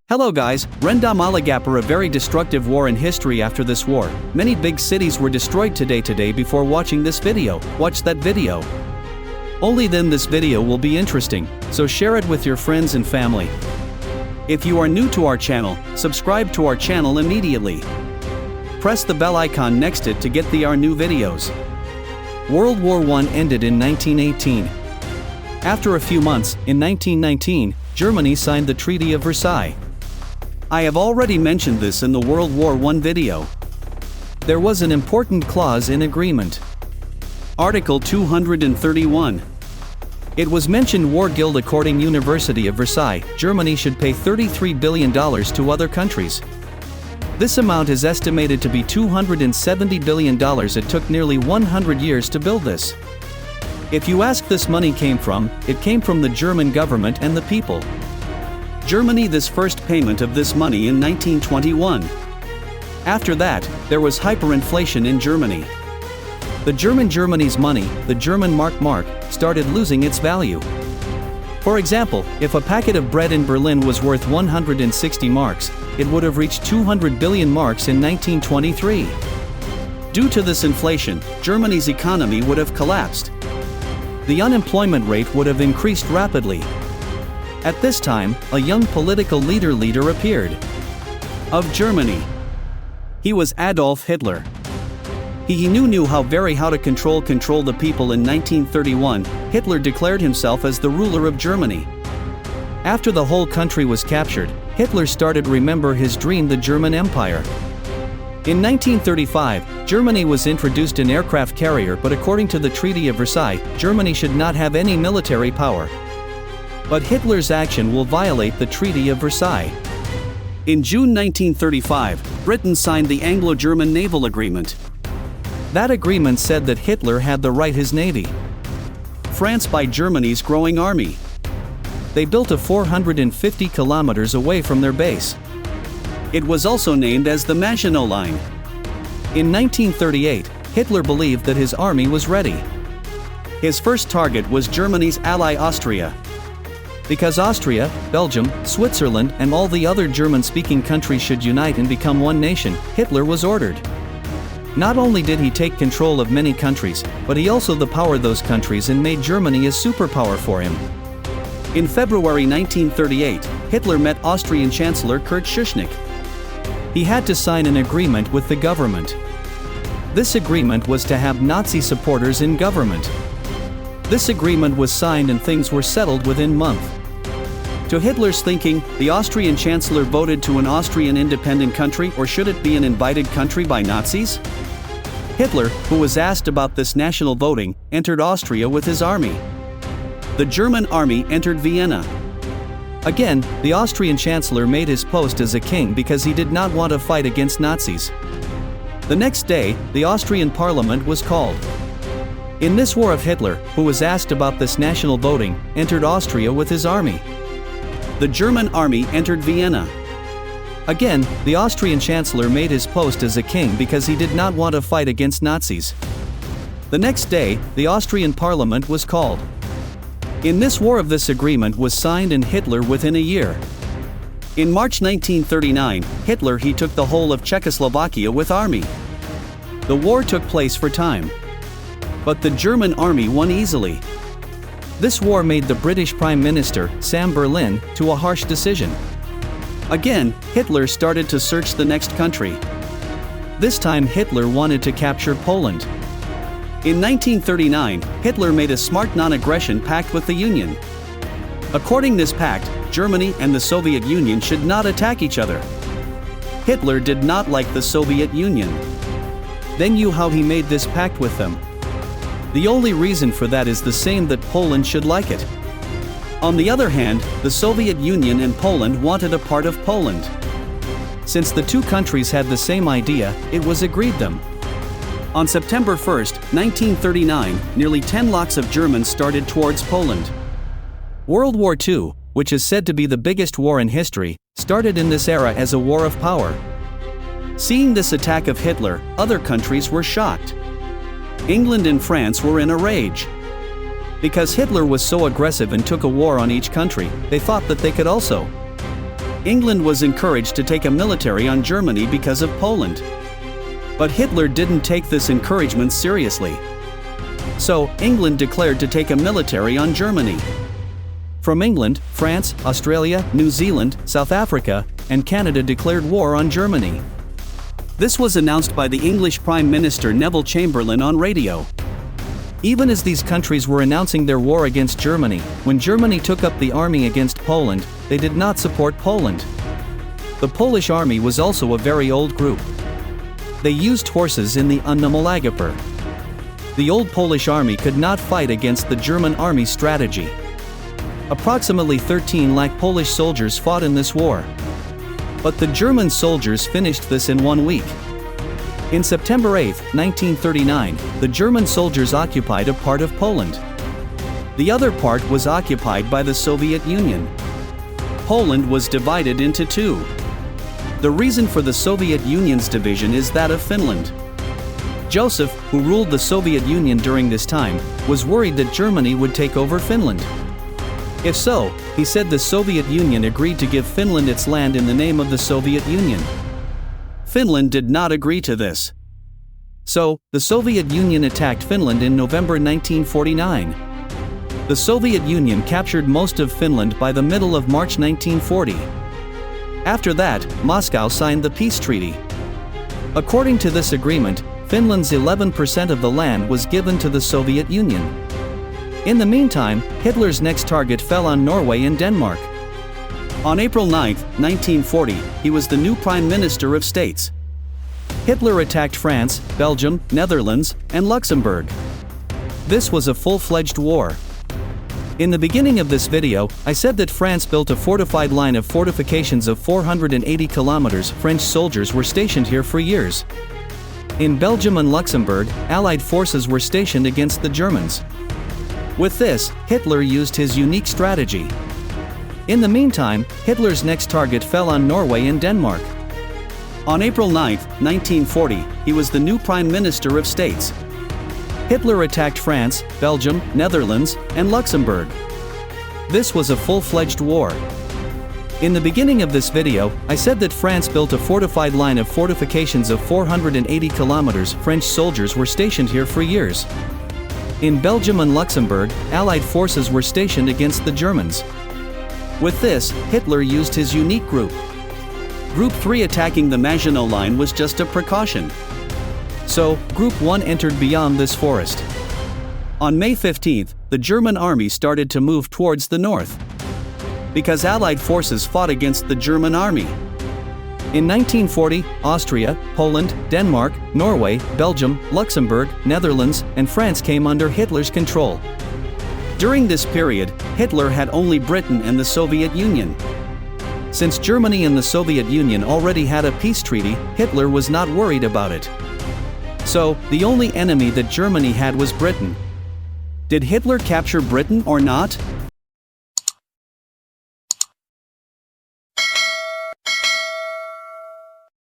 Hello guys, Rendam a very destructive war in history. After this war, many big cities were destroyed. Today before watching this video, watch that video. Only then this video will be interesting, so share it with your friends and family. If you are new to our channel, subscribe to our channel immediately. Press the bell icon next it to get our new videos. World War I ended in 1918. After a few months, in 1919, Germany signed the Treaty of Versailles. I have already mentioned this in the World War I video. There was an important clause in agreement. Article 231. It was mentioned War Guild according University of Versailles, Germany should pay $33 billion to other countries. This amount is estimated to be $270 billion. It took nearly 100 years to build this. If you ask this money came from, it came from the German government and the people. Germany this first payment of this money in 1921. After that, there was hyperinflation in Germany. Germany's money, the German mark, started losing its value. For example, if a packet of bread in Berlin was worth 160 marks, it would have reached 200 billion marks in 1923. Due to this inflation, Germany's economy would have collapsed. The unemployment rate would have increased rapidly. At this time, a young political leader appeared. Of Germany. He was Adolf Hitler. He knew how to control the people. In 1931, Hitler declared himself as the ruler of Germany. After the whole country was captured, Hitler started remember his dream, the German Empire. In 1935, Germany was introduced an aircraft carrier, but according to the Treaty of Versailles, Germany should not have any military power. But Hitler's action will violate the Treaty of Versailles. In June 1935, Britain signed the Anglo-German Naval Agreement. That agreement said that Hitler had the right his navy. France by Germany's growing army. They built a 450 kilometers away from their base. It was also named as the Maginot Line. In 1938, Hitler believed that his army was ready. His first target was Germany's ally Austria. Because Austria, Belgium, Switzerland, and all the other German-speaking countries should unite and become one nation, Hitler was ordered. Not only did he take control of many countries, but he also empowered those countries and made Germany a superpower for him. In February 1938, Hitler met Austrian Chancellor Kurt Schuschnigg. He had to sign an agreement with the government. This agreement was to have Nazi supporters in government. This agreement was signed and things were settled within months. To Hitler's thinking, the Austrian Chancellor voted to an Austrian independent country, or should it be an invited country by Nazis? Hitler, who was asked about this national voting, entered Austria with his army. The German army entered Vienna. Again, the Austrian Chancellor made his post as a king because he did not want to fight against Nazis. The next day, the Austrian parliament was called. In this war of Hitler, who was asked about this national voting, entered Austria with his army. The German army entered Vienna. Again, the Austrian Chancellor made his post as a king because he did not want to fight against Nazis. The next day, the Austrian parliament was called. In this war of this agreement was signed and Hitler within a year. In March 1939, Hitler he took the whole of Czechoslovakia with army. The war took place for time. But the German army won easily. This war made the British Prime Minister, Sam Berlin, to a harsh decision. Again, Hitler started to search the next country. This time Hitler wanted to capture Poland. In 1939, Hitler made a smart non-aggression pact with the Union. According to this pact, Germany and the Soviet Union should not attack each other. Hitler did not like the Soviet Union. Then how he made this pact with them. The only reason for that is the same, that Poland should like it. On the other hand, the Soviet Union and Poland wanted a part of Poland. Since the two countries had the same idea, it was agreed them. On September 1, 1939, nearly 10 lakhs of Germans started towards Poland. World War II, which is said to be the biggest war in history, started in this era as a war of power. Seeing this attack of Hitler, other countries were shocked. England and France were in a rage. Because Hitler was so aggressive and took a war on each country, they thought that they could also. England was encouraged to take a military on Germany because of Poland. But Hitler didn't take this encouragement seriously. So, England declared to take a military on Germany. From England, France, Australia, New Zealand, South Africa, and Canada declared war on Germany. This was announced by the English Prime Minister Neville Chamberlain on radio. Even as these countries were announcing their war against Germany, when Germany took up the army against Poland, they did not support Poland. The Polish army was also a very old group. They used horses in the Unnamalagaper. The old Polish army could not fight against the German army's strategy. Approximately 13 lakh Polish soldiers fought in this war. But the German soldiers finished this in 1 week. In September 8, 1939, the German soldiers occupied a part of Poland. The other part was occupied by the Soviet Union. Poland was divided into two. The reason for the Soviet Union's division is that of Finland. Joseph, who ruled the Soviet Union during this time, was worried that Germany would take over Finland. If so, he said the Soviet Union agreed to give Finland its land in the name of the Soviet Union. Finland did not agree to this. So, the Soviet Union attacked Finland in November 1949. The Soviet Union captured most of Finland by the middle of March 1940. After that, Moscow signed the peace treaty. According to this agreement, Finland's 11% of the land was given to the Soviet Union. In the meantime, Hitler's next target fell on Norway and Denmark. On April 9, 1940, he was the new Prime Minister of States. Hitler attacked France, Belgium, Netherlands, and Luxembourg. This was a full-fledged war. In the beginning of this video, I said that France built a fortified line of fortifications of 480 kilometers. French soldiers were stationed here for years. In Belgium and Luxembourg, Allied forces were stationed against the Germans. With this, Hitler used his unique strategy. In the meantime, Hitler's next target fell on Norway and Denmark. On April 9, 1940, he was the new Prime Minister of States. Hitler attacked France, Belgium, Netherlands, and Luxembourg. This was a full-fledged war. In the beginning of this video, I said that France built a fortified line of fortifications of 480 kilometers. French soldiers were stationed here for years. In Belgium and Luxembourg, Allied forces were stationed against the Germans. With this, Hitler used his unique group. Group 3 attacking the Maginot Line was just a precaution. So, Group 1 entered beyond this forest. On May 15, the German army started to move towards the north. Because Allied forces fought against the German army. In 1940, Austria, Poland, Denmark, Norway, Belgium, Luxembourg, Netherlands, and France came under Hitler's control. During this period, Hitler had only Britain and the Soviet Union. Since Germany and the Soviet Union already had a peace treaty, Hitler was not worried about it. So, the only enemy that Germany had was Britain. Did Hitler capture Britain or not?